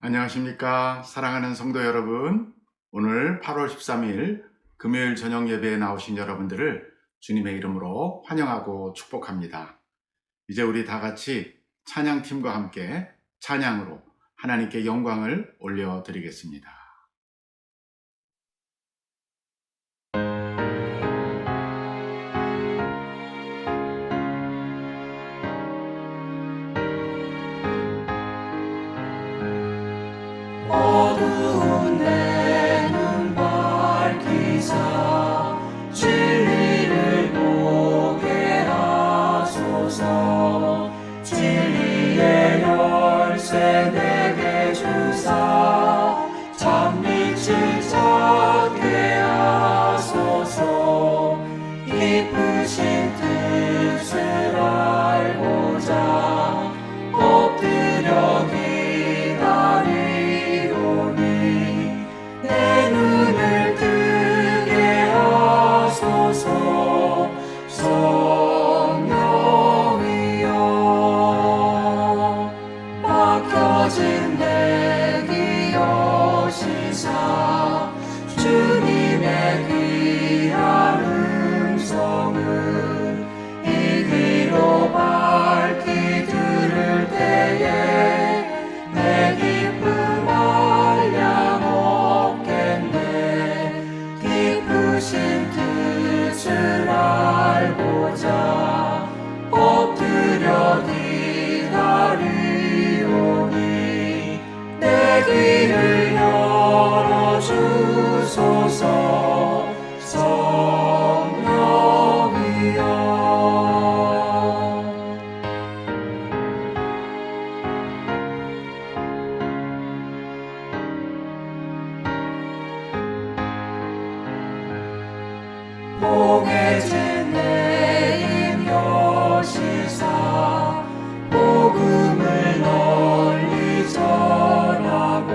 안녕하십니까 사랑하는 성도 여러분. 오늘 8월 13일 금요일 저녁 예배에 나오신 여러분들을 주님의 이름으로 환영하고 축복합니다. 이제 우리 다 같이 찬양팀과 함께 찬양으로 하나님께 영광을 올려드리겠습니다. 어두운 내 눈 밝히사 진리를 보게 하소서. 진리의 열쇠 내게 주사 참빛을 찾게 하소서. 깊으신 뜻을 알고자 엎드려 내 눈을 뜨게 하소서. 성령이여 막혀진 내 귀 여시사 주님의 귀한 음성을 이 귀로 밝히 들을 때에 내 기쁨 한량 깊으신 뜻을 알고자 엎드려 기다리오니 내 귀를 열어주소서. 성령이여 봉해진 내 입 여시사 복음을 널리 전하고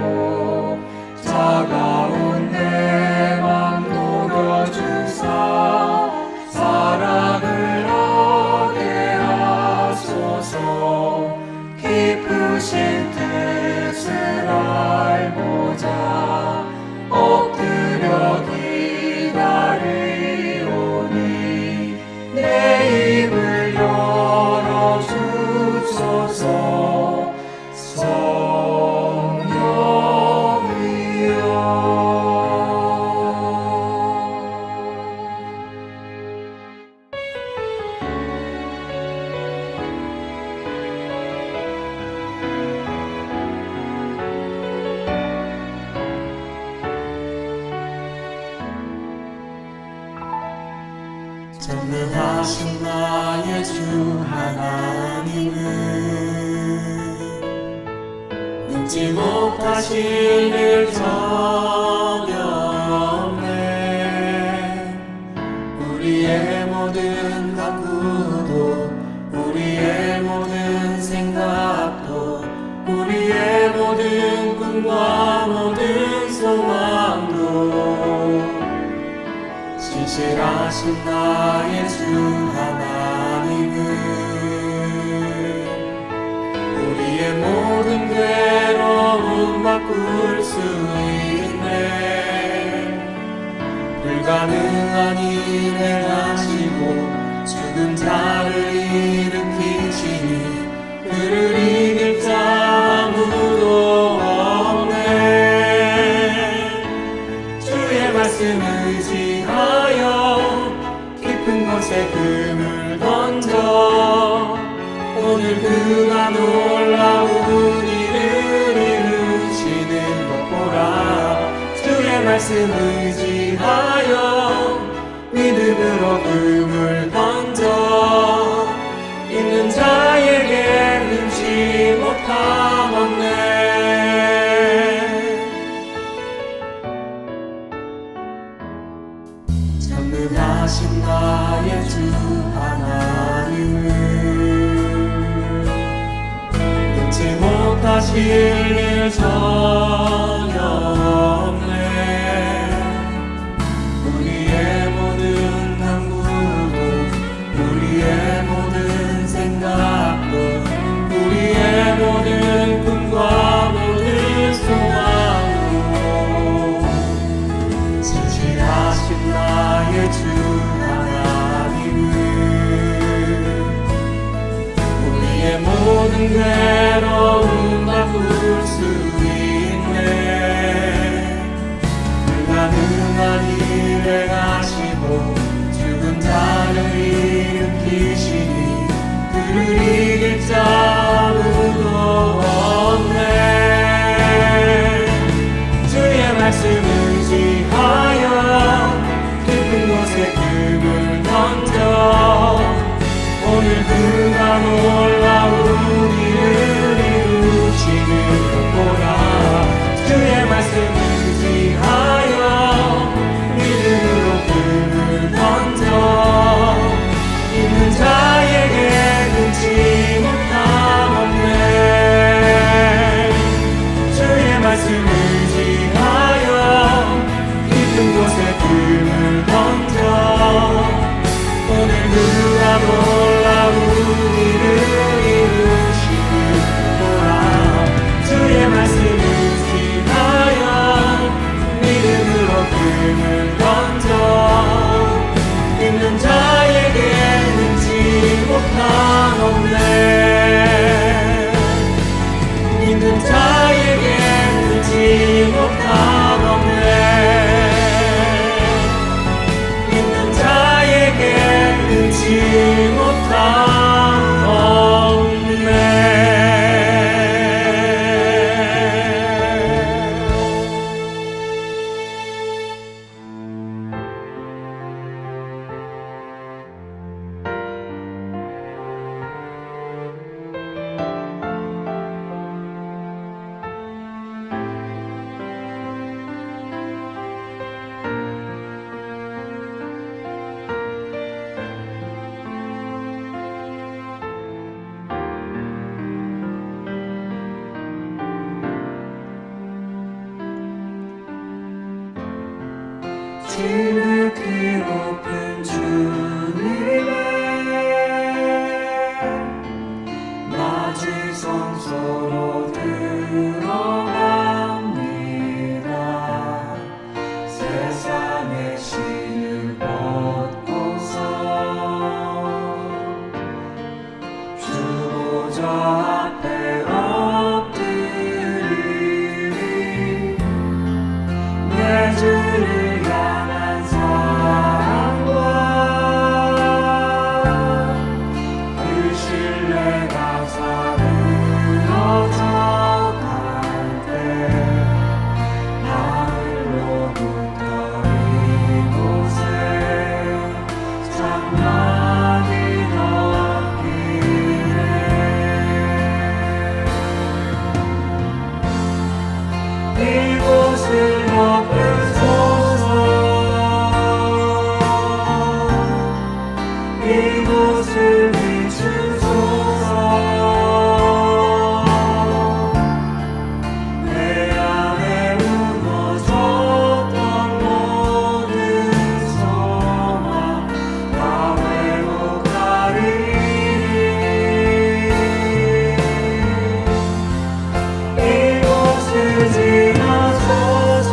차가운 내 맘 녹여주사 사랑을 하게 하소서. 깊으신 뜻을 알고자 엎드려 기다리오니 내 입을 열어주소서. 전능하신 나의 주 하나님은 능지 못하실 일 전혀 없네. 우리의 모든 가꾸도 우리의 모든 생각도 우리의 모든 꿈과 모든 소망도 신실하신 나의 주 하나님은 우리의 모든 괴로움 바꿀 수 있네. 불가능한 일 행하시고 죽은 자를 일으키시니 그를 이길 자 아무도 없네. 주의 말씀 의지하여 깊은 곳에 금을 던져 오늘 그가 놀라운 일을 이루시는 것 보라. 주의 말씀 의지하여 믿음으로 금을 던져 있는 자에게 능치 못함 없네. 전능하신 나의 주 하나님은 능치 못하실 일 전혀 없네. 우리의 모든 간구도 우리의 모든 생각도 우리의 모든 꿈과 모든 우리의 모든 괴로움 바꿀 수 있네. 그가 능한 일을 하시고 죽은 자를 일으키시니 그를 이길 자 아무도 없네. 주의 말씀을 의지하여 깊은 곳에 금을 던져 오늘 그가 놀라운 일을 이루시는 것보다 주의 말씀을 의지하여 믿음으로 금을 던져 있는 자에게 능치 못함 없네. 주의 말씀을 의지하여 깊은 곳에 금을 던져 오늘 그가 놀라운 일을 이루시는 거라. 주의 말씀을 의지하여 믿음으로 금을 던져 믿는 자에게 능치 못함 없네. 믿는 자에게 능치 못함 없네. 믿는 자에게 능치 못함 없네. 지극히 높은 주님의 낮은 성소로 들어갑니다. 세상의 신을 벗고서 주 보좌 앞에 엎드리리. 내 주를 향한 사랑과 그 신뢰가 사그러져 갈 때 하늘로부터 이곳에 장막이 덮이네. 이곳을 덮으소서. 이곳을 비추소서. 내 안에 무너졌던 모든 소망 다 회복하리니. 이곳을 지나소서.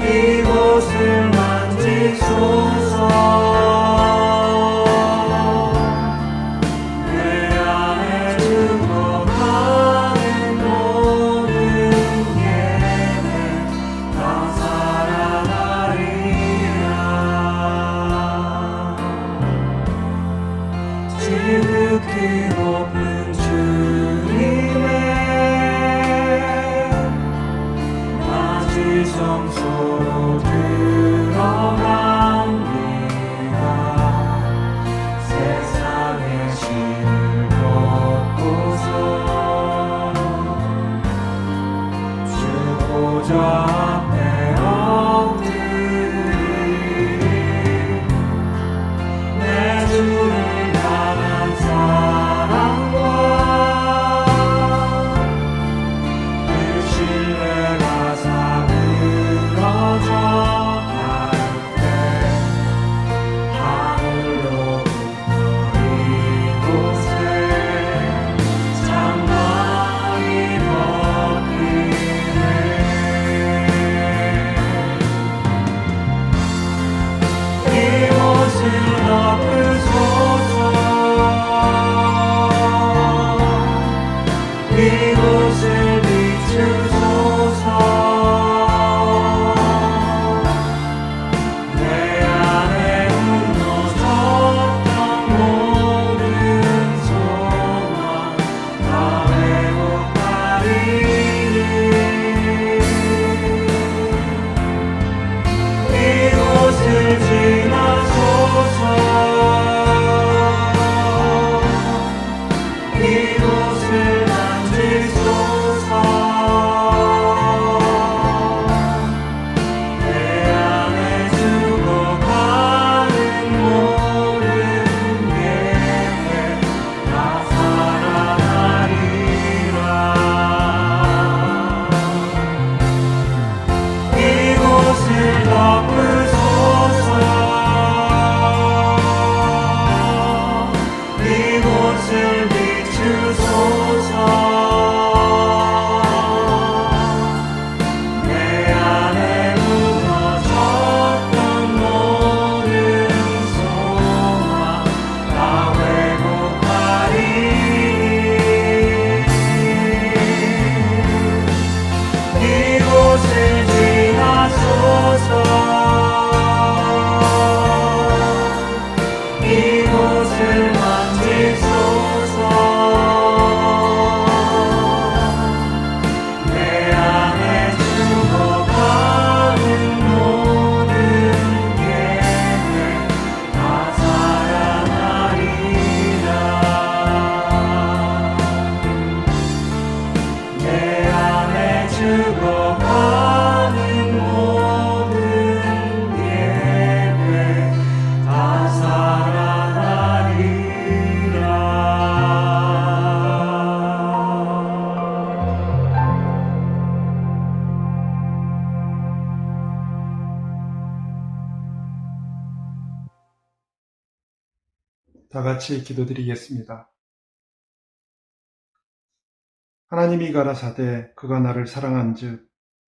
이곳을 만지소서. 내 안에 죽어가는 모든 예배 다 살아나리라. 지극히 높은 주님의 낮은 성소로 들어갑니다. 세상의 신을 벗고서 주 보좌 앞에 엎드리리. 내 주를 향한 사랑과 그 신뢰가 사그러져 같이 기도드리겠습니다. 하나님이 가라사대 그가 나를 사랑한즉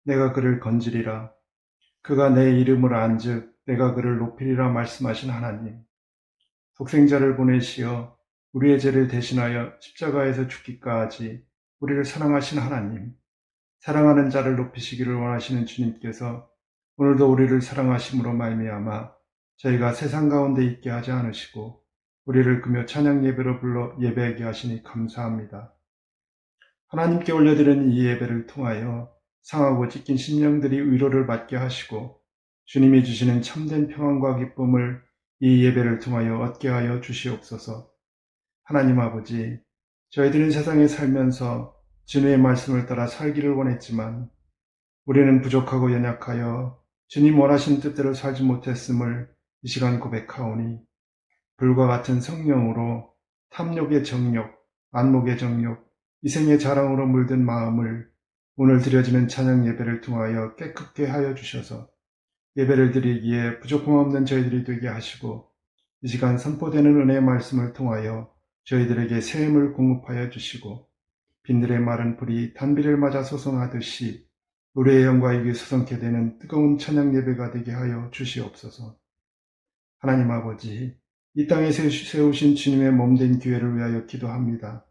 내가 그를 건지리라. 그가 내 이름을 안즉 내가 그를 높이리라 말씀하신 하나님. 독생자를 보내시어 우리의 죄를 대신하여 십자가에서 죽기까지 우리를 사랑하신 하나님. 사랑하는 자를 높이시기를 원하시는 주님께서 오늘도 우리를 사랑하심으로 말미암아 저희가 세상 가운데 있게 하지 않으시고 우리를 금요 찬양 예배로 불러 예배하게 하시니 감사합니다. 하나님께 올려드리는 이 예배를 통하여 상하고 찢긴 심령들이 위로를 받게 하시고 주님이 주시는 참된 평안과 기쁨을 이 예배를 통하여 얻게 하여 주시옵소서. 하나님 아버지, 저희들은 세상에 살면서 주님의 말씀을 따라 살기를 원했지만 우리는 부족하고 연약하여 주님 원하신 뜻대로 살지 못했음을 이 시간 고백하오니 불과 같은 성령으로 탐욕의 정욕, 안목의 정욕, 이생의 자랑으로 물든 마음을 오늘 드려지는 찬양 예배를 통하여 깨끗게 하여 주셔서 예배를 드리기에 부족함 없는 저희들이 되게 하시고 이 시간 선포되는 은혜의 말씀을 통하여 저희들에게 새 힘을 공급하여 주시고 빈들의 마른 불이 단비를 맞아 솟아나듯이 우리의 영과 이게 솟게 되는 뜨거운 찬양 예배가 되게 하여 주시옵소서. 하나님 아버지, 이 땅에 세우신 주님의 몸된 교회를 위하여 기도합니다.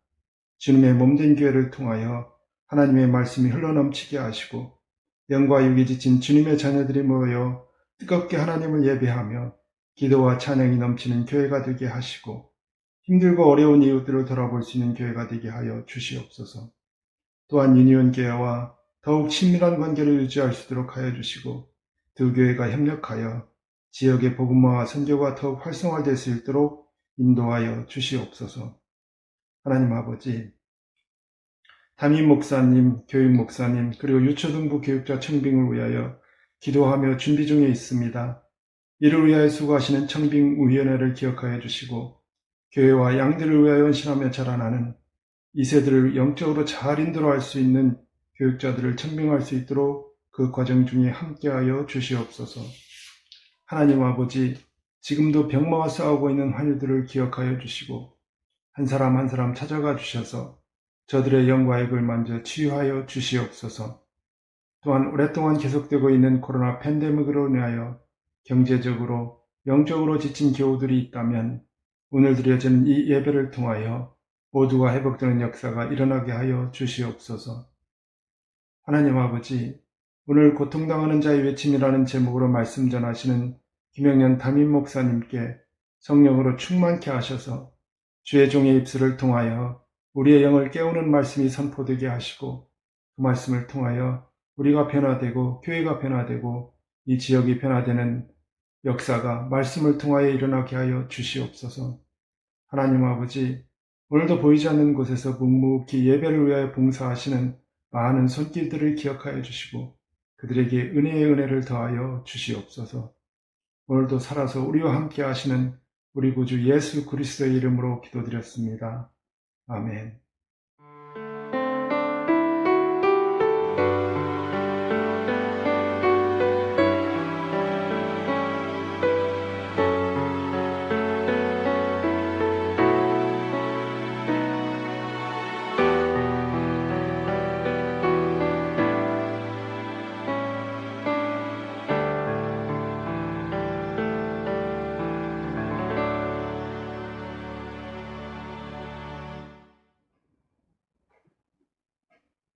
주님의 몸된 교회를 통하여 하나님의 말씀이 흘러넘치게 하시고 영과 육이 지친 주님의 자녀들이 모여 뜨겁게 하나님을 예배하며 기도와 찬양이 넘치는 교회가 되게 하시고 힘들고 어려운 이웃들을 돌아볼 수 있는 교회가 되게 하여 주시옵소서. 또한 유니온 교회와 더욱 친밀한 관계를 유지할 수 있도록 하여 주시고 두 교회가 협력하여 지역의 복음화와 선교가 더욱 활성화될 수 있도록 인도하여 주시옵소서. 하나님 아버지, 담임 목사님, 교육 목사님, 그리고 유초등부 교육자 청빙을 위하여 기도하며 준비 중에 있습니다. 이를 위하여 수고하시는 청빙위원회를 기억하여 주시고 교회와 양들을 위하여 헌신하며 자라나는 2세들을 영적으로 잘 인도할 수 있는 교육자들을 청빙할 수 있도록 그 과정 중에 함께하여 주시옵소서. 하나님 아버지, 지금도 병마와 싸우고 있는 환우들을 기억하여 주시고 한 사람 한 사람 찾아가 주셔서 저들의 영과 액을 만져 치유하여 주시옵소서. 또한 오랫동안 계속되고 있는 코로나 팬데믹으로 인하여 경제적으로, 영적으로 지친 교우들이 있다면 오늘 드려진 이 예배를 통하여 모두가 회복되는 역사가 일어나게 하여 주시옵소서. 하나님 아버지, 오늘 고통당하는 자의 외침이라는 제목으로 말씀 전하시는 김영년 담임 목사님께 성령으로 충만케 하셔서 주의 종의 입술을 통하여 우리의 영을 깨우는 말씀이 선포되게 하시고 그 말씀을 통하여 우리가 변화되고 교회가 변화되고 이 지역이 변화되는 역사가 말씀을 통하여 일어나게 하여 주시옵소서. 하나님 아버지, 오늘도 보이지 않는 곳에서 묵묵히 예배를 위하여 봉사하시는 많은 손길들을 기억하여 주시고 그들에게 은혜의 은혜를 더하여 주시옵소서. 오늘도 살아서 우리와 함께 하시는 우리 구주 예수 그리스도의 이름으로 기도드렸습니다. 아멘.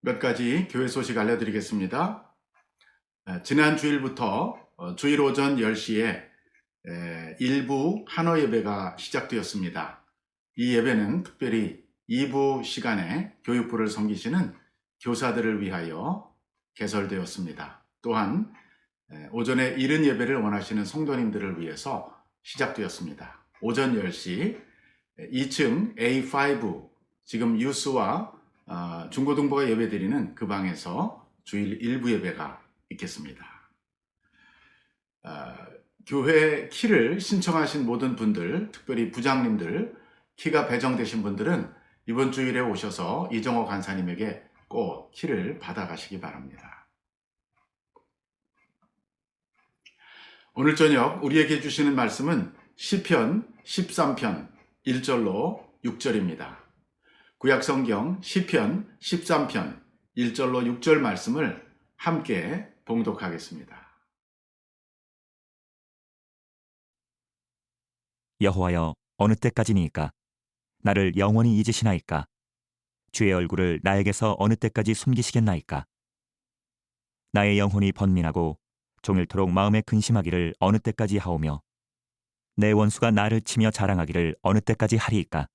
몇 가지 교회 소식 알려드리겠습니다. 지난 주일부터 주일 오전 10시에 일부 한어 예배가 시작되었습니다. 이 예배는 특별히 2부 시간에 교육부를 섬기시는 교사들을 위하여 개설되었습니다. 또한 오전에 이른 예배를 원하시는 성도님들을 위해서 시작되었습니다. 오전 10시 2층 A5 지금 유스와 중고등부가 예배드리는 그 방에서 주일 일부 예배가 있겠습니다. 교회 키를 신청하신 모든 분들, 특별히 부장님들, 키가 배정되신 분들은 이번 주일에 오셔서 이정호 간사님에게 꼭 키를 받아가시기 바랍니다. 오늘 저녁 우리에게 주시는 말씀은 시편 13편 1절로 6절입니다. 구약성경 시편 13편 1절로 6절 말씀을 함께 봉독하겠습니다. 여호와여, 어느 때까지니이까? 나를 영원히 잊으시나이까? 주의 얼굴을 나에게서 어느 때까지 숨기시겠나이까? 나의 영혼이 번민하고 종일토록 마음에 근심하기를 어느 때까지 하오며 내 원수가 나를 치며 자랑하기를 어느 때까지 하리이까?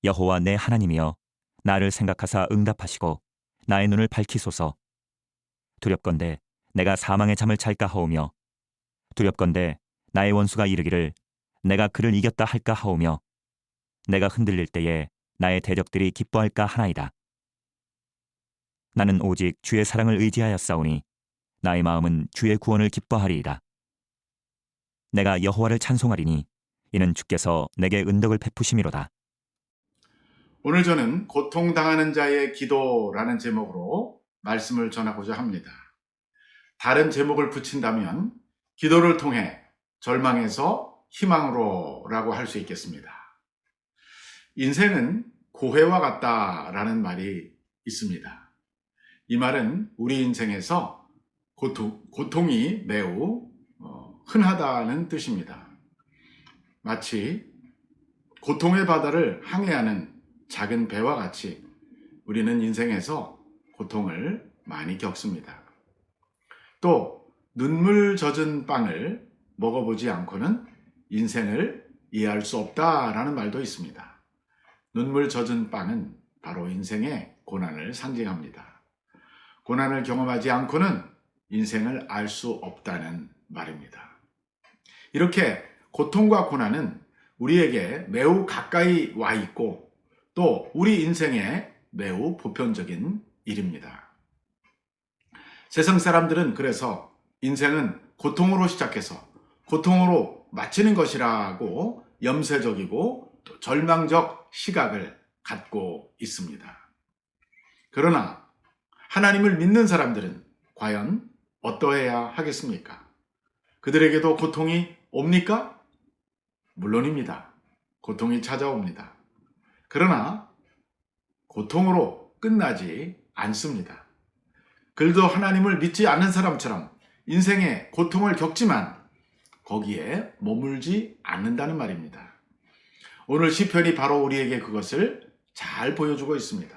여호와 내 하나님이여, 나를 생각하사 응답하시고 나의 눈을 밝히소서. 두렵건대 내가 사망의 잠을 잘까 하오며 두렵건대 나의 원수가 이르기를 내가 그를 이겼다 할까 하오며 내가 흔들릴 때에 나의 대적들이 기뻐할까 하나이다. 나는 오직 주의 사랑을 의지하였사오니 나의 마음은 주의 구원을 기뻐하리이다. 내가 여호와를 찬송하리니 이는 주께서 내게 은덕을 베푸심이로다. 오늘 저는 고통당하는 자의 기도라는 제목으로 말씀을 전하고자 합니다. 다른 제목을 붙인다면 기도를 통해 절망에서 희망으로라고 할 수 있겠습니다. 인생은 고해와 같다라는 말이 있습니다. 이 말은 우리 인생에서 고통이 매우 흔하다는 뜻입니다. 마치 고통의 바다를 항해하는 작은 배와 같이 우리는 인생에서 고통을 많이 겪습니다. 또 눈물 젖은 빵을 먹어보지 않고는 인생을 이해할 수 없다라는 말도 있습니다. 눈물 젖은 빵은 바로 인생의 고난을 상징합니다. 고난을 경험하지 않고는 인생을 알 수 없다는 말입니다. 이렇게 고통과 고난은 우리에게 매우 가까이 와 있고 또 우리 인생에 매우 보편적인 일입니다. 세상 사람들은 그래서 인생은 고통으로 시작해서 고통으로 마치는 것이라고 염세적이고 또 절망적 시각을 갖고 있습니다. 그러나 하나님을 믿는 사람들은 과연 어떠해야 하겠습니까? 그들에게도 고통이 옵니까? 물론입니다. 고통이 찾아옵니다. 그러나 고통으로 끝나지 않습니다. 그들도 하나님을 믿지 않는 사람처럼 인생에 고통을 겪지만 거기에 머물지 않는다는 말입니다. 오늘 시편이 바로 우리에게 그것을 잘 보여주고 있습니다.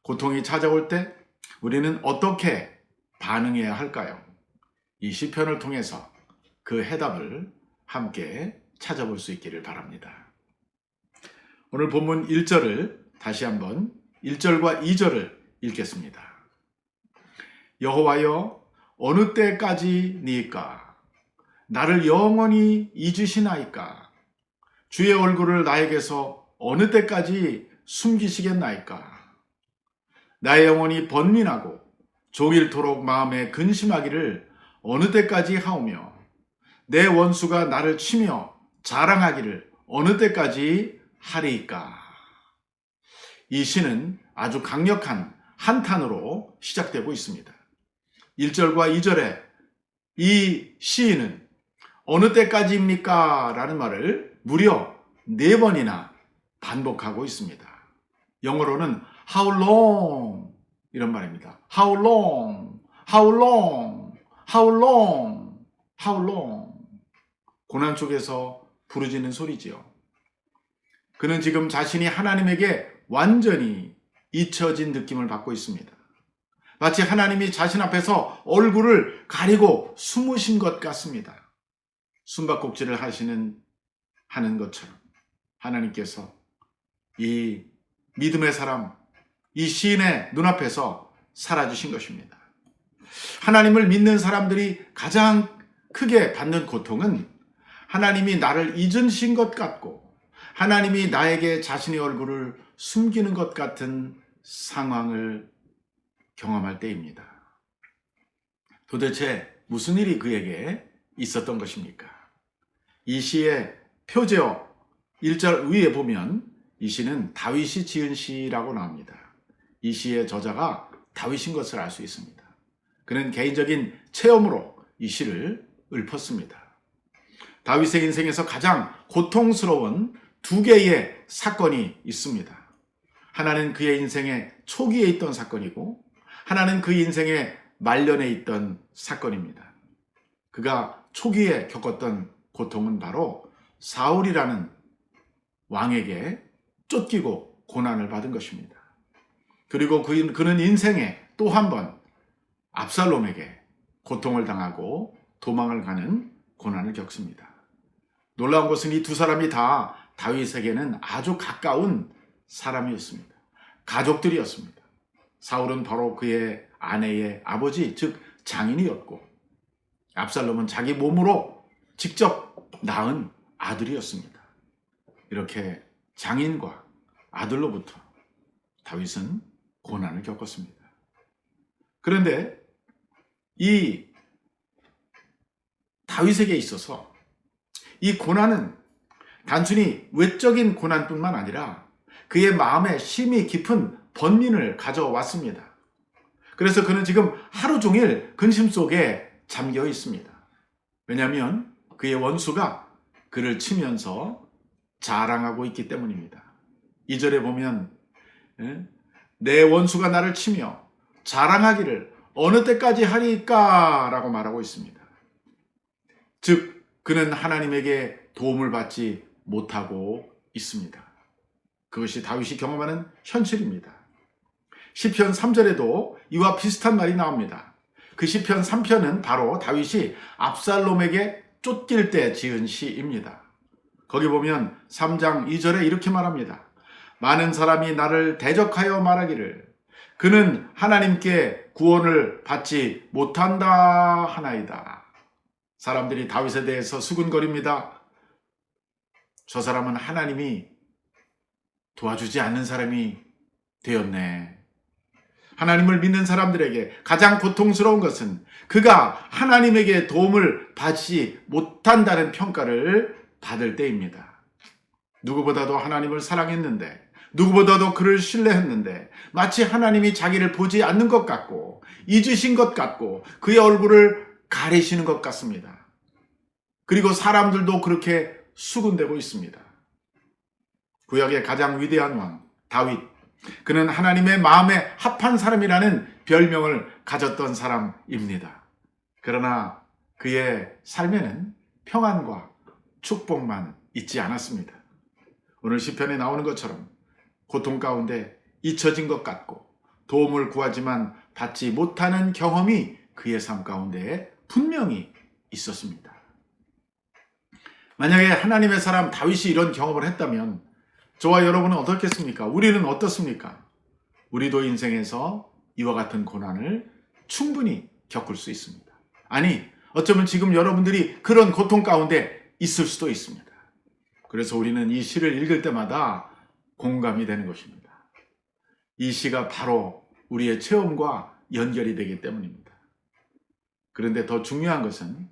고통이 찾아올 때 우리는 어떻게 반응해야 할까요? 이 시편을 통해서 그 해답을 함께 찾아볼 수 있기를 바랍니다. 오늘 본문 1절을 다시 한번 1절과 2절을 읽겠습니다. 여호와여, 어느 때까지니까? 나를 영원히 잊으시나이까? 주의 얼굴을 나에게서 어느 때까지 숨기시겠나이까? 나의 영혼이 번민하고 종일토록 마음에 근심하기를 어느 때까지 하오며 내 원수가 나를 치며 자랑하기를 어느 때까지 하리이까? 이 시는 아주 강력한 한탄으로 시작되고 있습니다. 1절과 2절에 이 시인은 어느 때까지입니까? 라는 말을 무려 4번이나 반복하고 있습니다. 영어로는 how long 이런 말입니다. how long, how long, how long, how long. 고난 속에서 부르짖는 소리지요. 그는 지금 자신이 하나님에게 완전히 잊혀진 느낌을 받고 있습니다. 마치 하나님이 자신 앞에서 얼굴을 가리고 숨으신 것 같습니다. 숨바꼭질을 하는 것처럼 하나님께서 이 믿음의 사람, 이 시인의 눈앞에서 사라지신 것입니다. 하나님을 믿는 사람들이 가장 크게 받는 고통은 하나님이 나를 잊으신 것 같고 하나님이 나에게 자신의 얼굴을 숨기는 것 같은 상황을 경험할 때입니다. 도대체 무슨 일이 그에게 있었던 것입니까? 이 시의 표제어 1절 위에 보면 이 시는 다윗이 지은 시라고 나옵니다. 이 시의 저자가 다윗인 것을 알 수 있습니다. 그는 개인적인 체험으로 이 시를 읊었습니다. 다윗의 인생에서 가장 고통스러운 두 개의 사건이 있습니다. 하나는 그의 인생의 초기에 있던 사건이고 하나는 그 인생의 말년에 있던 사건입니다. 그가 초기에 겪었던 고통은 바로 사울이라는 왕에게 쫓기고 고난을 받은 것입니다. 그리고 그는 인생에 또 한 번 압살롬에게 고통을 당하고 도망을 가는 고난을 겪습니다. 놀라운 것은 이 두 사람이 다 다윗에게는 아주 가까운 사람이었습니다. 가족들이었습니다. 사울은 바로 그의 아내의 아버지, 즉 장인이었고 압살롬은 자기 몸으로 직접 낳은 아들이었습니다. 이렇게 장인과 아들로부터 다윗은 고난을 겪었습니다. 그런데 이 다윗에게 있어서 이 고난은 단순히 외적인 고난뿐만 아니라 그의 마음에 심히 깊은 번민을 가져왔습니다. 그래서 그는 지금 하루 종일 근심 속에 잠겨 있습니다. 왜냐하면 그의 원수가 그를 치면서 자랑하고 있기 때문입니다. 2절에 보면 내 원수가 나를 치며 자랑하기를 어느 때까지 하리까? 라고 말하고 있습니다. 즉 그는 하나님에게 도움을 받지 못하고 있습니다. 그것이 다윗이 경험하는 현실입니다. 시편 3절에도 이와 비슷한 말이 나옵니다. 그 시편 3편은 바로 다윗이 압살롬에게 쫓길 때 지은 시입니다. 거기 보면 3장 2절에 이렇게 말합니다. 많은 사람이 나를 대적하여 말하기를 그는 하나님께 구원을 받지 못한다 하나이다. 사람들이 다윗에 대해서 수군거립니다. 저 사람은 하나님이 도와주지 않는 사람이 되었네. 하나님을 믿는 사람들에게 가장 고통스러운 것은 그가 하나님에게 도움을 받지 못한다는 평가를 받을 때입니다. 누구보다도 하나님을 사랑했는데, 누구보다도 그를 신뢰했는데 마치 하나님이 자기를 보지 않는 것 같고 잊으신 것 같고 그의 얼굴을 가리시는 것 같습니다. 그리고 사람들도 그렇게 수군대고 있습니다. 구약의 가장 위대한 왕 다윗, 그는 하나님의 마음에 합한 사람이라는 별명을 가졌던 사람입니다. 그러나 그의 삶에는 평안과 축복만 있지 않았습니다. 오늘 시편에 나오는 것처럼 고통 가운데 잊혀진 것 같고 도움을 구하지만 받지 못하는 경험이 그의 삶 가운데 분명히 있었습니다. 만약에 하나님의 사람 다윗이 이런 경험을 했다면 저와 여러분은 어떻겠습니까? 우리는 어떻습니까? 우리도 인생에서 이와 같은 고난을 충분히 겪을 수 있습니다. 아니, 어쩌면 지금 여러분들이 그런 고통 가운데 있을 수도 있습니다. 그래서 우리는 이 시를 읽을 때마다 공감이 되는 것입니다. 이 시가 바로 우리의 체험과 연결이 되기 때문입니다. 그런데 더 중요한 것은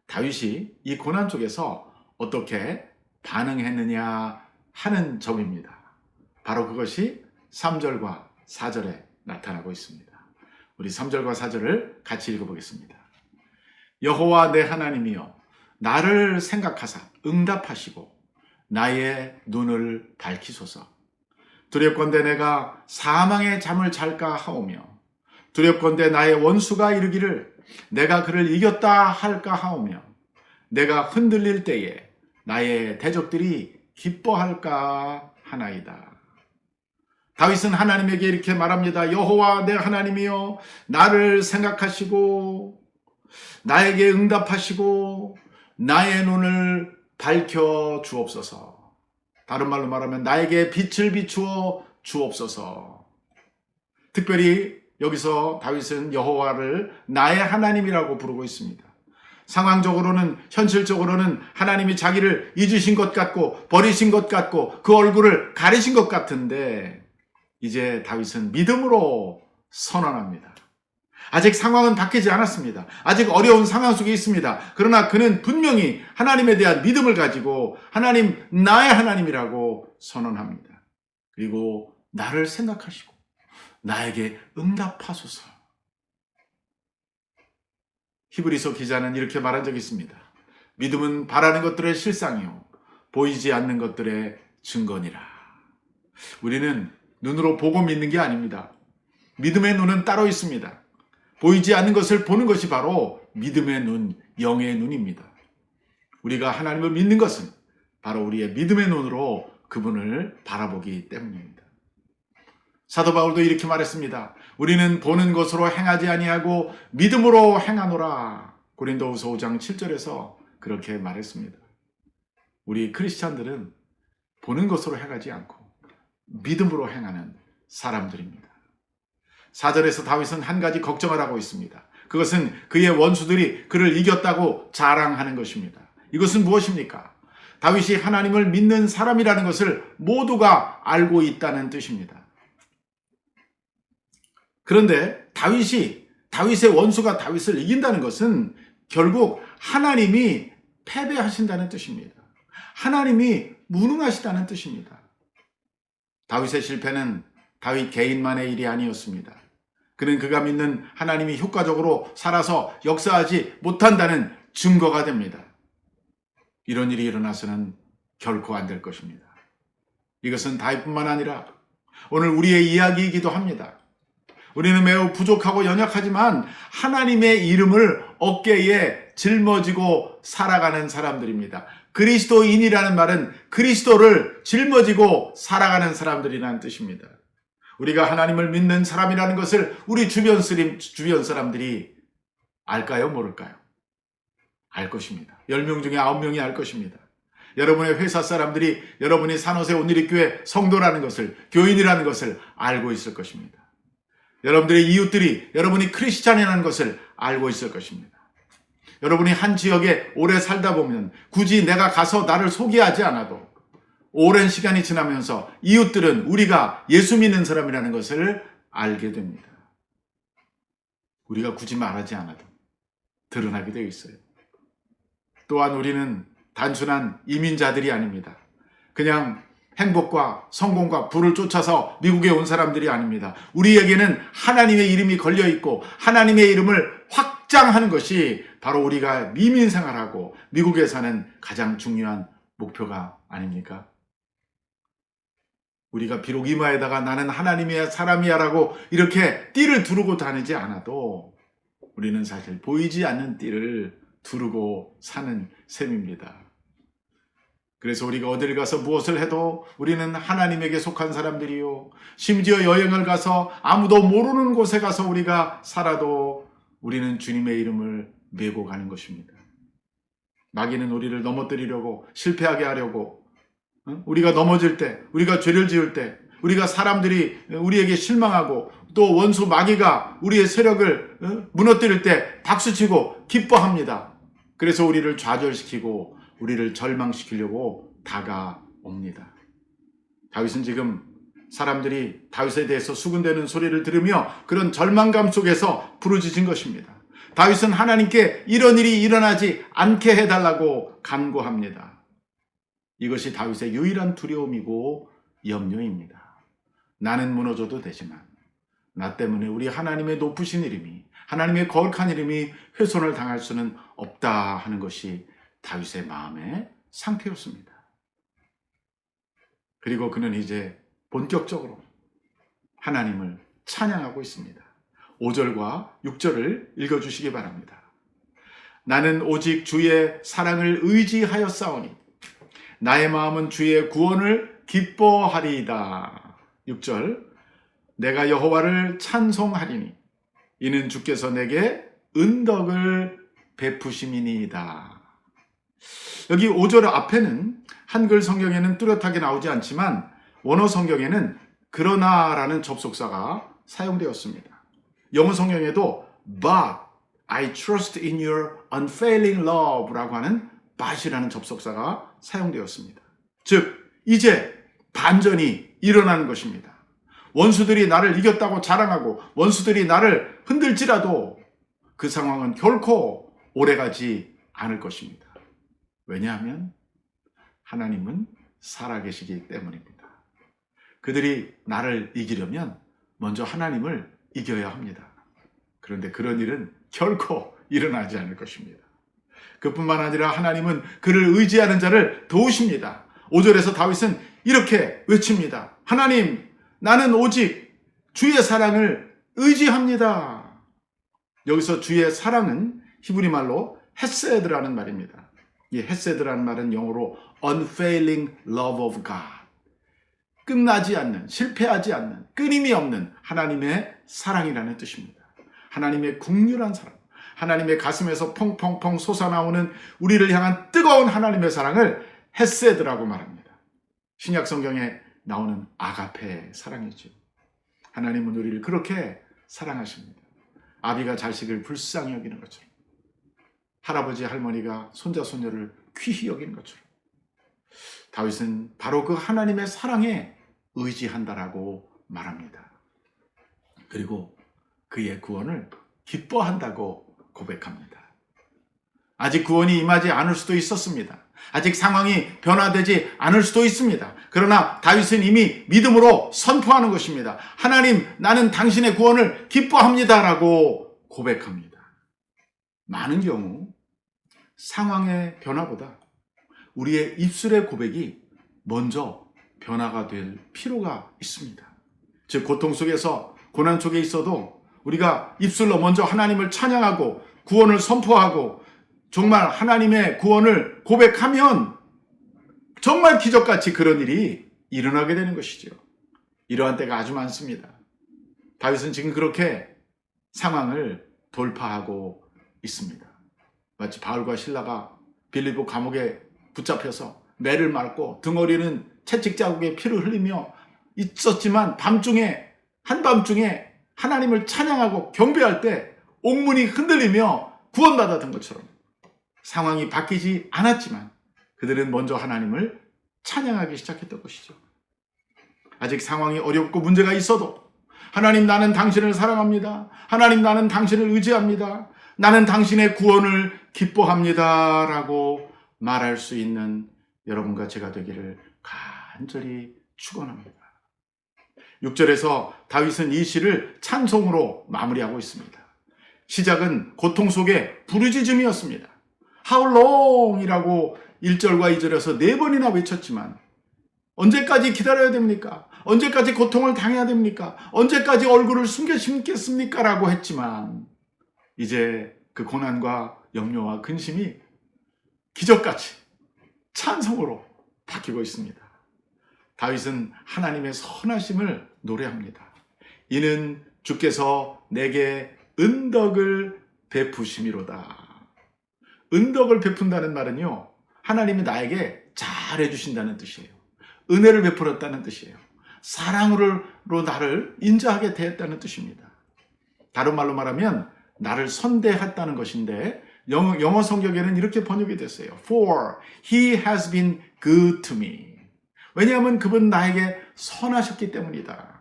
다윗이 이 고난 속에서 어떻게 반응했느냐 하는 점입니다. 바로 그것이 3절과 4절에 나타나고 있습니다. 우리 3절과 4절을 같이 읽어보겠습니다. 여호와 내 하나님이여 나를 생각하사 응답하시고 나의 눈을 밝히소서. 두렵건대 내가 사망의 잠을 잘까 하오며 두렵건대 나의 원수가 이르기를 내가 그를 이겼다 할까 하오며 내가 흔들릴 때에 나의 대적들이 기뻐할까 하나이다. 다윗은 하나님에게 이렇게 말합니다. 여호와 내 하나님이여 나를 생각하시고 나에게 응답하시고 나의 눈을 밝혀 주옵소서. 다른 말로 말하면 나에게 빛을 비추어 주옵소서. 특별히 여기서 다윗은 여호와를 나의 하나님이라고 부르고 있습니다. 상황적으로는 현실적으로는 하나님이 자기를 잊으신 것 같고 버리신 것 같고 그 얼굴을 가리신 것 같은데 이제 다윗은 믿음으로 선언합니다. 아직 상황은 바뀌지 않았습니다. 아직 어려운 상황 속에 있습니다. 그러나 그는 분명히 하나님에 대한 믿음을 가지고 하나님, 나의 하나님이라고 선언합니다. 그리고 나를 생각하시고 나에게 응답하소서. 히브리서 기자는 이렇게 말한 적이 있습니다. 믿음은 바라는 것들의 실상이요 보이지 않는 것들의 증거니라. 우리는 눈으로 보고 믿는 게 아닙니다. 믿음의 눈은 따로 있습니다. 보이지 않는 것을 보는 것이 바로 믿음의 눈, 영의 눈입니다. 우리가 하나님을 믿는 것은 바로 우리의 믿음의 눈으로 그분을 바라보기 때문입니다. 사도 바울도 이렇게 말했습니다. 우리는 보는 것으로 행하지 아니하고 믿음으로 행하노라. 고린도후서 5장 7절에서 그렇게 말했습니다. 우리 크리스찬들은 보는 것으로 행하지 않고 믿음으로 행하는 사람들입니다. 4절에서 다윗은 한 가지 걱정을 하고 있습니다. 그것은 그의 원수들이 그를 이겼다고 자랑하는 것입니다. 이것은 무엇입니까? 다윗이 하나님을 믿는 사람이라는 것을 모두가 알고 있다는 뜻입니다. 그런데 다윗의 원수가 다윗을 이긴다는 것은 결국 하나님이 패배하신다는 뜻입니다. 하나님이 무능하시다는 뜻입니다. 다윗의 실패는 다윗 개인만의 일이 아니었습니다. 그는 그가 믿는 하나님이 효과적으로 살아서 역사하지 못한다는 증거가 됩니다. 이런 일이 일어나서는 결코 안 될 것입니다. 이것은 다윗뿐만 아니라 오늘 우리의 이야기이기도 합니다. 우리는 매우 부족하고 연약하지만 하나님의 이름을 어깨에 짊어지고 살아가는 사람들입니다. 그리스도인이라는 말은 그리스도를 짊어지고 살아가는 사람들이라는 뜻입니다. 우리가 하나님을 믿는 사람이라는 것을 우리 주변 사람들이 알까요? 모를까요? 알 것입니다. 10명 중에 9명이 알 것입니다. 여러분의 회사 사람들이 여러분이 산호세 온누리교회 성도라는 것을, 교인이라는 것을 알고 있을 것입니다. 여러분들의 이웃들이 여러분이 크리스찬이라는 것을 알고 있을 것입니다. 여러분이 한 지역에 오래 살다 보면 굳이 내가 가서 나를 소개하지 않아도 오랜 시간이 지나면서 이웃들은 우리가 예수 믿는 사람이라는 것을 알게 됩니다. 우리가 굳이 말하지 않아도 드러나게 되어 있어요. 또한 우리는 단순한 이민자들이 아닙니다. 그냥 행복과 성공과 부를 쫓아서 미국에 온 사람들이 아닙니다. 우리에게는 하나님의 이름이 걸려있고 하나님의 이름을 확장하는 것이 바로 우리가 이민 생활하고 미국에 사는 가장 중요한 목표가 아닙니까? 우리가 비록 이마에다가 나는 하나님의 사람이야 라고 이렇게 띠를 두르고 다니지 않아도 우리는 사실 보이지 않는 띠를 두르고 사는 셈입니다. 그래서 우리가 어딜 가서 무엇을 해도 우리는 하나님에게 속한 사람들이요. 심지어 여행을 가서 아무도 모르는 곳에 가서 우리가 살아도 우리는 주님의 이름을 메고 가는 것입니다. 마귀는 우리를 넘어뜨리려고, 실패하게 하려고, 우리가 넘어질 때, 우리가 죄를 지을 때, 우리가 사람들이 우리에게 실망하고 또 원수 마귀가 우리의 세력을 무너뜨릴 때 박수치고 기뻐합니다. 그래서 우리를 좌절시키고 우리를 절망시키려고 다가옵니다. 다윗은 지금 사람들이 다윗에 대해서 수군대는 소리를 들으며 그런 절망감 속에서 부르짖은 것입니다. 다윗은 하나님께 이런 일이 일어나지 않게 해달라고 간구합니다. 이것이 다윗의 유일한 두려움이고 염려입니다. 나는 무너져도 되지만 나 때문에 우리 하나님의 높으신 이름이, 하나님의 거룩한 이름이 훼손을 당할 수는 없다 하는 것이 다윗의 마음의 상태였습니다. 그리고 그는 이제 본격적으로 하나님을 찬양하고 있습니다. 5절과 6절을 읽어주시기 바랍니다. 나는 오직 주의 사랑을 의지하였사오니 나의 마음은 주의 구원을 기뻐하리이다. 6절 내가 여호와를 찬송하리니 이는 주께서 내게 은덕을 베푸심이니이다. 여기 5절 앞에는 한글 성경에는 뚜렷하게 나오지 않지만 원어 성경에는 그러나라는 접속사가 사용되었습니다. 영어 성경에도 But I trust in your unfailing love 라고 하는 but이라는 접속사가 사용되었습니다. 즉 이제 반전이 일어나는 것입니다. 원수들이 나를 이겼다고 자랑하고 원수들이 나를 흔들지라도 그 상황은 결코 오래가지 않을 것입니다. 왜냐하면 하나님은 살아계시기 때문입니다. 그들이 나를 이기려면 먼저 하나님을 이겨야 합니다. 그런데 그런 일은 결코 일어나지 않을 것입니다. 그뿐만 아니라 하나님은 그를 의지하는 자를 도우십니다. 5절에서 다윗은 이렇게 외칩니다. 하나님, 나는 오직 주의 사랑을 의지합니다. 여기서 주의 사랑은 히브리 말로 헤세드라는 말입니다. 이 헤세드라는 말은 영어로 unfailing love of God, 끝나지 않는, 실패하지 않는, 끊임이 없는 하나님의 사랑이라는 뜻입니다. 하나님의 국률한 사랑, 하나님의 가슴에서 펑펑펑 솟아나오는 우리를 향한 뜨거운 하나님의 사랑을 헤세드라고 말합니다. 신약 성경에 나오는 아가페 사랑이죠. 하나님은 우리를 그렇게 사랑하십니다. 아비가 자식을 불쌍히 여기는 것처럼, 할아버지 할머니가 손자 손녀를 귀히 여기는 것처럼, 다윗은 바로 그 하나님의 사랑에 의지한다라고 말합니다. 그리고 그의 구원을 기뻐한다고 고백합니다. 아직 구원이 임하지 않을 수도 있었습니다. 아직 상황이 변화되지 않을 수도 있습니다. 그러나 다윗은 이미 믿음으로 선포하는 것입니다. 하나님, 나는 당신의 구원을 기뻐합니다라고 고백합니다. 많은 경우 상황의 변화보다 우리의 입술의 고백이 먼저 변화가 될 필요가 있습니다. 즉, 고통 속에서, 고난 속에 있어도 우리가 입술로 먼저 하나님을 찬양하고 구원을 선포하고 정말 하나님의 구원을 고백하면 정말 기적같이 그런 일이 일어나게 되는 것이죠. 이러한 때가 아주 많습니다. 다윗은 지금 그렇게 상황을 돌파하고 있습니다. 마치 바울과 실라가 빌립보 감옥에 붙잡혀서 매를 맞고 등어리는 채찍 자국에 피를 흘리며 있었지만 한밤중에 하나님을 찬양하고 경배할 때 옥문이 흔들리며 구원받았던 것처럼 상황이 바뀌지 않았지만 그들은 먼저 하나님을 찬양하기 시작했던 것이죠. 아직 상황이 어렵고 문제가 있어도 하나님, 나는 당신을 사랑합니다. 하나님, 나는 당신을 의지합니다. 나는 당신의 구원을 기뻐합니다 라고 말할 수 있는 여러분과 제가 되기를 간절히 축원합니다. 6절에서 다윗은 이 시를 찬송으로 마무리하고 있습니다. 시작은 고통 속의 부르짖음이었습니다. How long? 이라고 1절과 2절에서 4번이나 외쳤지만 언제까지 기다려야 됩니까? 언제까지 고통을 당해야 됩니까? 언제까지 얼굴을 숨겨 심겠습니까? 라고 했지만 이제 그 고난과 염려와 근심이 기적같이 찬송으로 바뀌고 있습니다. 다윗은 하나님의 선하심을 노래합니다. 이는 주께서 내게 은덕을 베푸심이로다. 은덕을 베푼다는 말은요, 하나님이 나에게 잘해주신다는 뜻이에요. 은혜를 베풀었다는 뜻이에요. 사랑으로 나를 인자하게 대했다는 뜻입니다. 다른 말로 말하면 나를 선대했다는 것인데 영어 성경에는 이렇게 번역이 됐어요. For he has been good to me. 왜냐하면 그분 나에게 선하셨기 때문이다.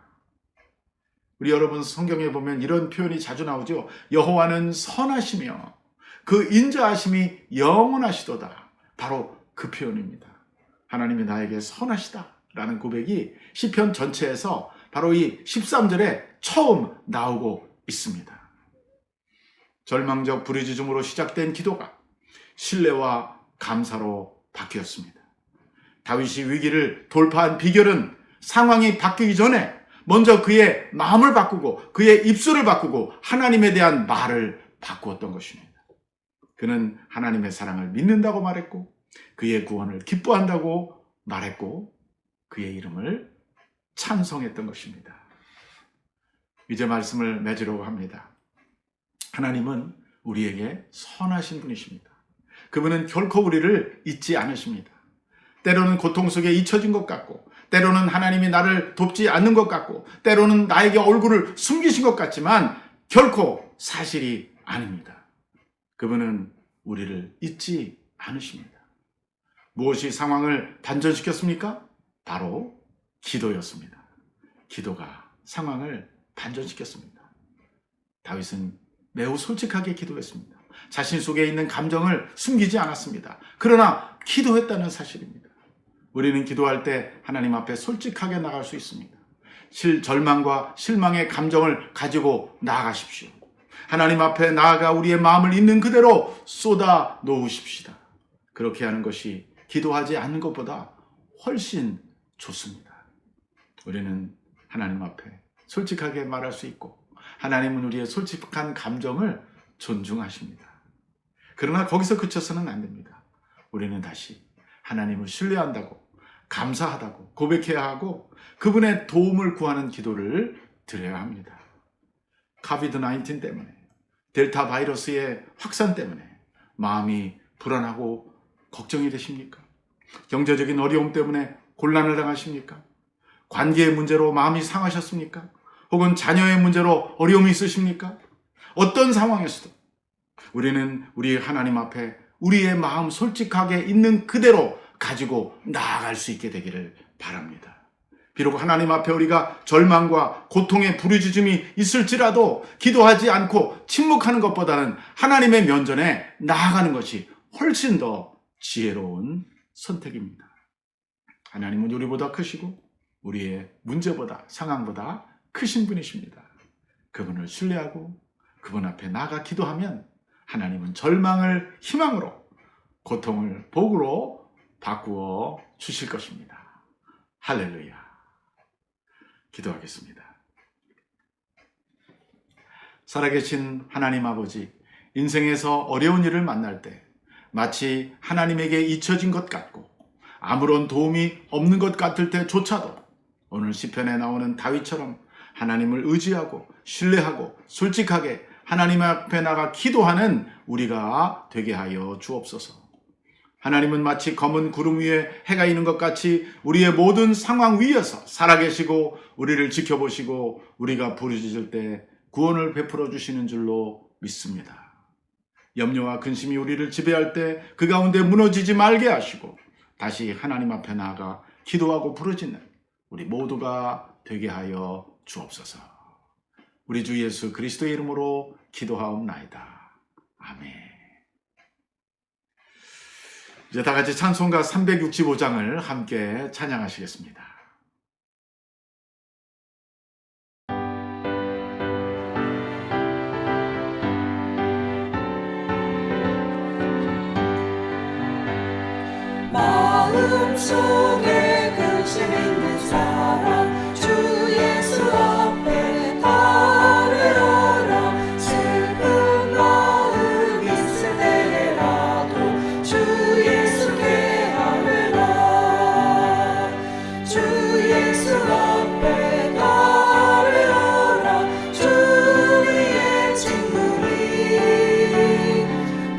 우리 여러분 성경에 보면 이런 표현이 자주 나오죠. 여호와는 선하시며 그 인자하심이 영원하시도다. 바로 그 표현입니다. 하나님이 나에게 선하시다라는 고백이 시편 전체에서 바로 이 13절에 처음 나오고 있습니다. 절망적 부르짖음으로 시작된 기도가 신뢰와 감사로 바뀌었습니다. 다윗이 위기를 돌파한 비결은 상황이 바뀌기 전에 먼저 그의 마음을 바꾸고 그의 입술을 바꾸고 하나님에 대한 말을 바꾸었던 것입니다. 그는 하나님의 사랑을 믿는다고 말했고 그의 구원을 기뻐한다고 말했고 그의 이름을 찬송했던 것입니다. 이제 말씀을 맺으려고 합니다. 하나님은 우리에게 선하신 분이십니다. 그분은 결코 우리를 잊지 않으십니다. 때로는 고통 속에 잊혀진 것 같고 때로는 하나님이 나를 돕지 않는 것 같고 때로는 나에게 얼굴을 숨기신 것 같지만 결코 사실이 아닙니다. 그분은 우리를 잊지 않으십니다. 무엇이 상황을 반전시켰습니까? 바로 기도였습니다. 기도가 상황을 반전시켰습니다. 다윗은 매우 솔직하게 기도했습니다. 자신 속에 있는 감정을 숨기지 않았습니다. 그러나 기도했다는 사실입니다. 우리는 기도할 때 하나님 앞에 솔직하게 나갈 수 있습니다. 절망과 실망의 감정을 가지고 나아가십시오. 하나님 앞에 나아가 우리의 마음을 있는 그대로 쏟아 놓으십시다. 그렇게 하는 것이 기도하지 않는 것보다 훨씬 좋습니다. 우리는 하나님 앞에 솔직하게 말할 수 있고 하나님은 우리의 솔직한 감정을 존중하십니다. 그러나 거기서 그쳐서는 안 됩니다. 우리는 다시 하나님을 신뢰한다고, 감사하다고 고백해야 하고 그분의 도움을 구하는 기도를 드려야 합니다. 코비드-19 때문에, 델타 바이러스의 확산 때문에 마음이 불안하고 걱정이 되십니까? 경제적인 어려움 때문에 곤란을 당하십니까? 관계의 문제로 마음이 상하셨습니까? 혹은 자녀의 문제로 어려움이 있으십니까? 어떤 상황에서도 우리는 우리 하나님 앞에 우리의 마음 솔직하게 있는 그대로 가지고 나아갈 수 있게 되기를 바랍니다. 비록 하나님 앞에 우리가 절망과 고통의 부르짖음이 있을지라도 기도하지 않고 침묵하는 것보다는 하나님의 면전에 나아가는 것이 훨씬 더 지혜로운 선택입니다. 하나님은 우리보다 크시고 우리의 문제보다, 상황보다 크신 분이십니다. 그분을 신뢰하고 그분 앞에 나아가 기도하면 하나님은 절망을 희망으로, 고통을 복으로 바꾸어 주실 것입니다. 할렐루야. 기도하겠습니다. 살아계신 하나님 아버지, 인생에서 어려운 일을 만날 때 마치 하나님에게 잊혀진 것 같고 아무런 도움이 없는 것 같을 때조차도 오늘 시편에 나오는 다윗처럼 하나님을 의지하고 신뢰하고 솔직하게 하나님 앞에 나가 기도하는 우리가 되게 하여 주옵소서. 하나님은 마치 검은 구름 위에 해가 있는 것 같이 우리의 모든 상황 위에서 살아계시고 우리를 지켜보시고 우리가 부르짖을 때 구원을 베풀어 주시는 줄로 믿습니다. 염려와 근심이 우리를 지배할 때 그 가운데 무너지지 말게 하시고 다시 하나님 앞에 나아가 기도하고 부르짖는 우리 모두가 되게 하여 주옵소서. 우리 주 예수 그리스도의 이름으로 기도하옵나이다. 아멘. 이제 다 같이 찬송가 365장을 함께 찬양하시겠습니다. 마음속에 근심 있는 사람 주 예수 앞에 아뢰어라. 슬픈 마음 있을 때라도 주 예수께 아뢰라. 주 예수 앞에 아뢰어라. 주의 친구니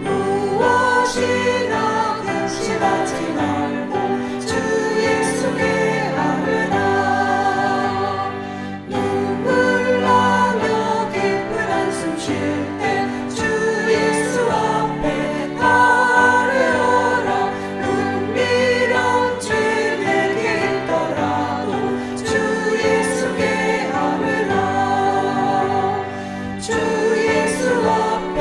무엇이나 근심하지 말고 주 예수께 아뢰라. 눈물 나며 깊은 한숨 쉴 때 주 예수 앞에 아뢰어라. 은밀한 죄 내게 있더라도 주 예수께 아뢰라. 주 예수 앞에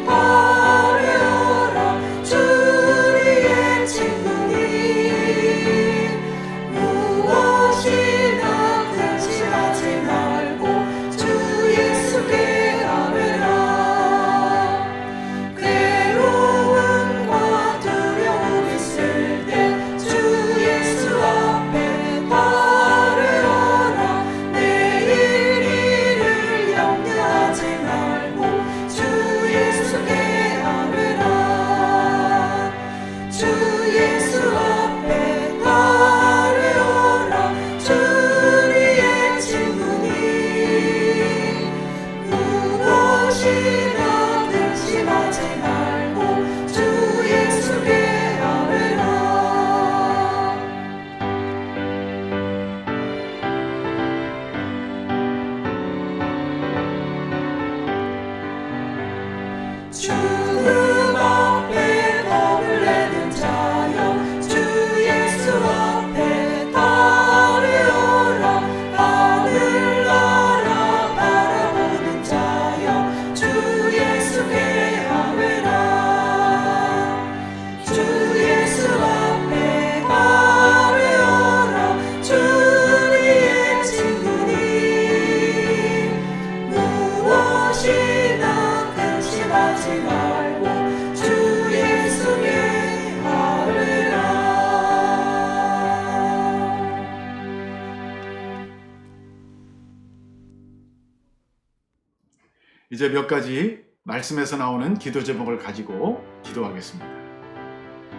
아뢰어라. 주의 친구니 무엇이나 근심하지 말고 주 예수께 아뢰라. 괴로움과 두려움 있을 때 주 예수 앞에 아뢰어라. 내일 일을 염려하지 말고 주 예수께 아뢰라. 주 예수 앞에 아뢰어라. 주의 친구니 무엇이나 근심하지 말고 주 예수께 아뢰라. 죽음 앞에 겁을 내는 자여 주 예수 앞에 아뢰어라. 하늘나라 바라보는 자여 주 예수께 아뢰라. 주 예수 앞에 아뢰어라. 주의 친구니 무엇이나 이제 몇 가지 말씀에서 나오는 기도 제목을 가지고 기도하겠습니다.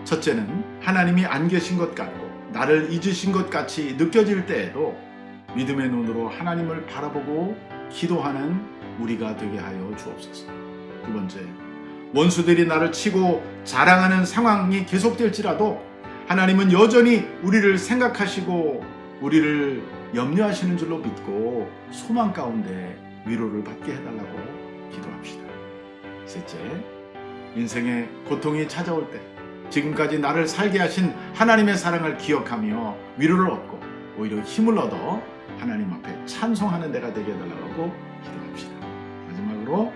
첫째는 하나님이 안 계신 것 같고 나를 잊으신 것 같이 느껴질 때에도 믿음의 눈으로 하나님을 바라보고 기도하는 우리가 되게 하여 주옵소서. 두 번째, 원수들이 나를 치고 자랑하는 상황이 계속될지라도 하나님은 여전히 우리를 생각하시고 우리를 염려하시는 줄로 믿고 소망 가운데 위로를 받게 해달라고 기도합시다. 셋째, 인생의 고통이 찾아올 때 지금까지 나를 살게 하신 하나님의 사랑을 기억하며 위로를 얻고 오히려 힘을 얻어 하나님 앞에 찬송하는 데가 되게 해달라고 기도합시다. 마지막으로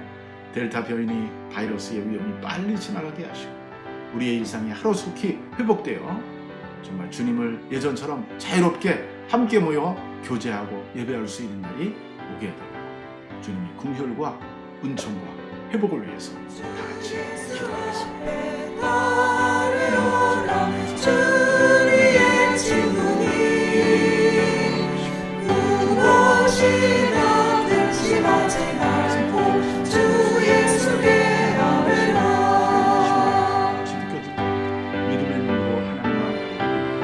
델타 변이 바이러스의 위험이 빨리 지나가게 하시고 우리의 일상이 하루속히 회복되어 정말 주님을 예전처럼 자유롭게 함께 모여 교제하고 예배할 수 있는 날이 오게 해달라고 주님의 긍휼과 은총과 회복을 위해서 다 같이 기도하겠습니다. 따르라 주의 친구니 무엇이나 근심하지 말고 주 예수께 아뢰라. 믿음의 눈으로 하나님 앞에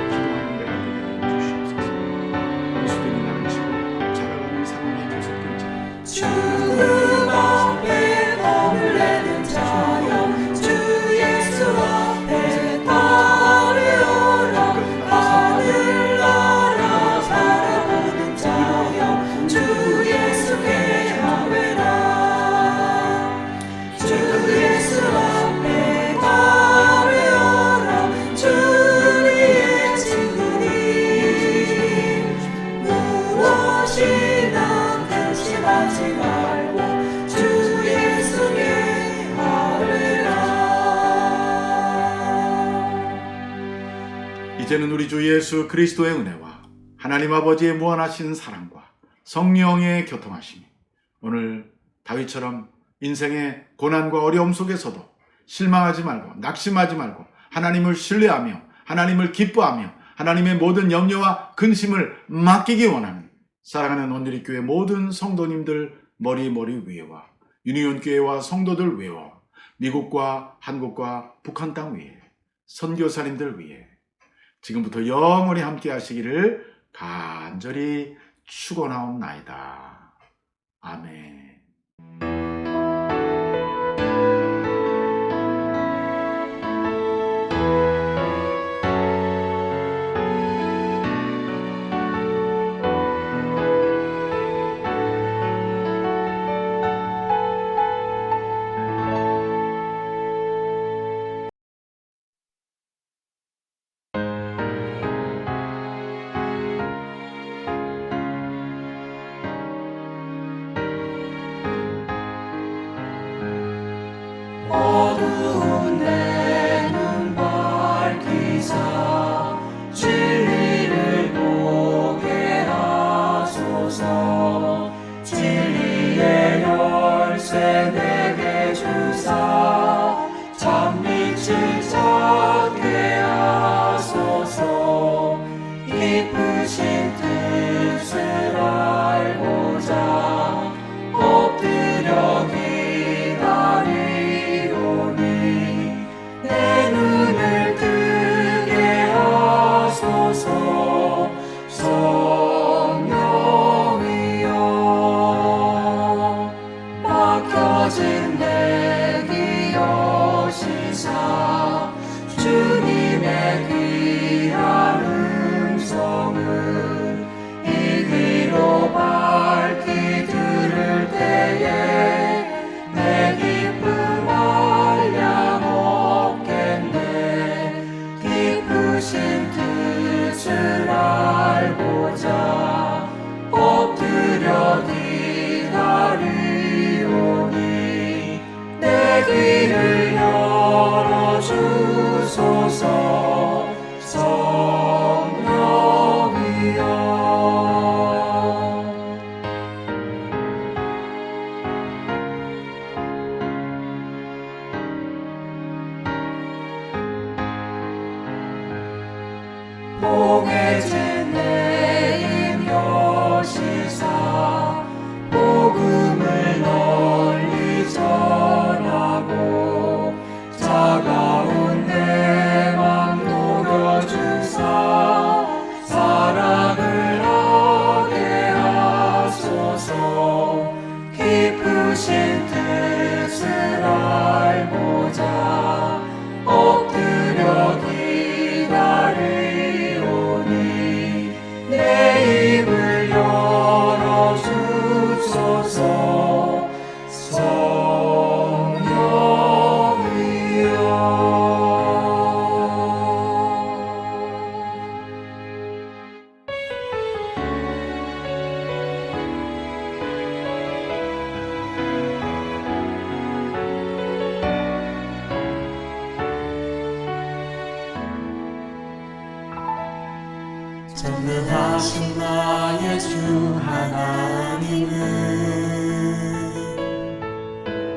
기도하는 데가 되게 하여 주시옵소서. 원수들이 나를 치고 자라가는 상황이 계속될지라도 주 앞에 몸을 내는 자여 주 예수 앞에 따르라. 하늘나라 바라보는 자여 주 예수께 아뢰라. 주 예수 앞에 따르라. 주의 친구니 무엇이나 근심하지 말고 주 예수께 아뢰라. 이제는 우리 주 예수 그리스도의 은혜와 하나님 아버지의 무한하신 사랑과 성령의 교통하심이 오늘 다윗처럼 인생의 고난과 어려움 속에서도 실망하지 말고 낙심하지 말고 하나님을 신뢰하며 하나님을 기뻐하며 하나님의 모든 염려와 근심을 맡기기 원하는 사랑하는 온누리교회 모든 성도님들 머리 위에와 유니온 교회와 성도들 위에와 미국과 한국과 북한 땅 위에 선교사님들 위에 지금부터 영원히 함께 하시기를 간절히 축원하옵나이다. 아멘. 어두운 내 눈 밝히사 진리를 보게 하소서. 진리의 열쇠 내게 주사 참빛을 찾게 하소서. 기쁘신 뜻을 알고자 엎드려 기다리오니 내 눈을 뜨게 하소서. 성령이여 막혀진 내 귀 여시사 주님의 귀한 음성을 이 귀로 밝히 들을 때에 내 기쁨 한량 없겠네. 기쁘신 뜻을 알고자 엎드려 기다리오니 내 귀를 열어주소서. 성령이여 봉해진 내 입 여시사 복음을 널리 참음하신 나의 주 하나님은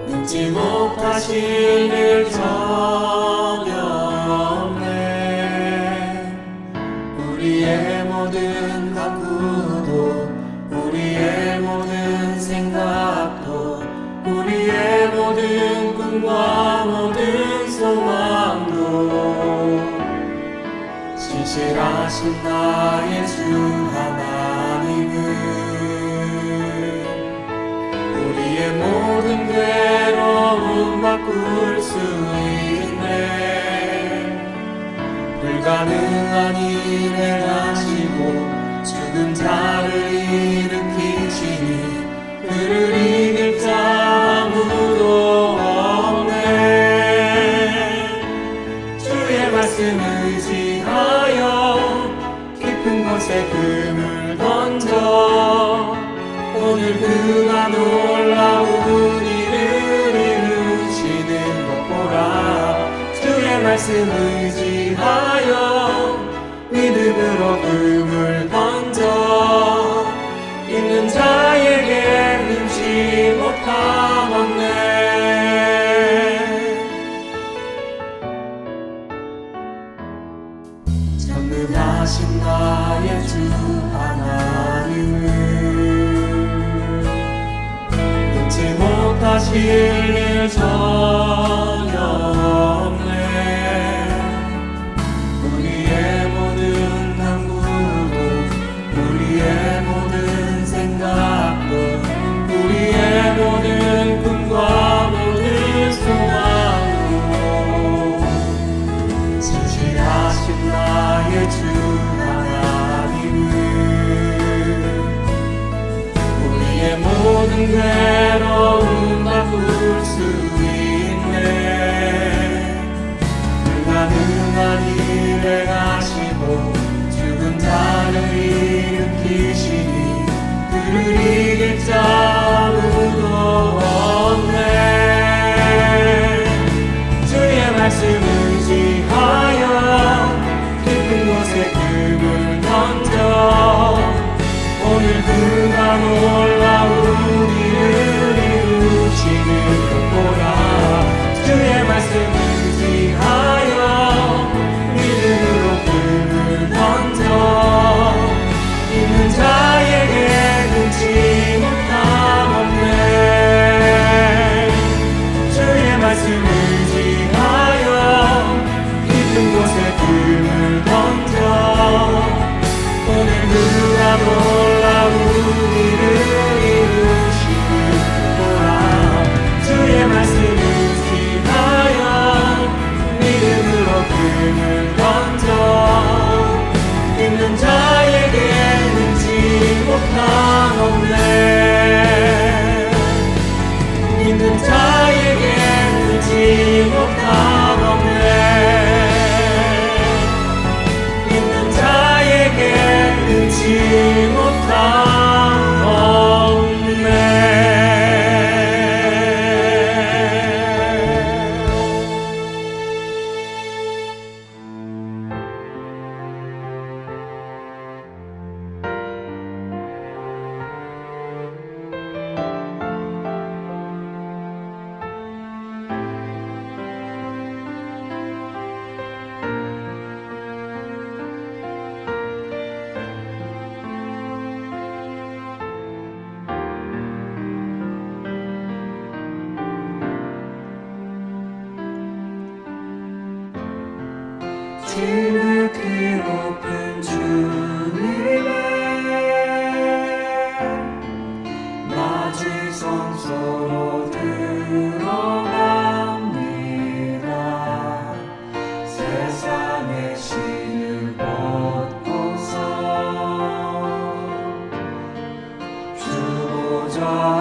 능지 못하실 일 전혀 없네. 우리의 모든 간구도 우리의 모든 생각도 우리의 모든 꿈과 모든 소망도 신실하신 나의 주 하나님은 우리의 모든 괴로움 바꿀 수 있네. 불가능한 일 행하시고 죽은 자를 일으키시니 그를 이길 자 아무도 없네. 주의 말씀 의지하여 깊은 곳에 금을 던져 오늘 그가 놀라운 일을 이루시는 것 보라. 주의 말씀 의지하여 믿음으로 금을 던져 있는 자에게 능치 못함 없네. 전능하신 나의 주 하나님은 능치 못하실 일 전혀 없네. 우리의 모든 간구도 우리의 모든 생각도 우리의 모든 꿈과 모든 소망도 신실하신 나의 주 하나님은 우리의 모든 괴로움 바꿀 수 있네. 불가능한 일 행하시고 죽은 자를 일으키시니 그를 이길 자 아무도 없네. 주의 말씀 의지하여 깊은 곳에 금을 던져 오늘 그가 놀라운 일을 이루시는 것 보라. 주의 말씀 의지하여 믿음으로 금을 던져 있는 자에게 능치 못함 없네. 주의 말씀 의지하여 깊은 곳에 금을 던져 오늘 그가 놀라운 일을 이루시는 보라. 주의 말씀 의지하여 믿음으로 금을 던져 있는 자에게 능치 못함 없네. 있는 자에게 능치 못함 없네. 있는 자에게 능치 못함 없네. 지극히 높은 주님의 낮은 성소로 들어갑니다. 세상의 신을 벗고서 주 보좌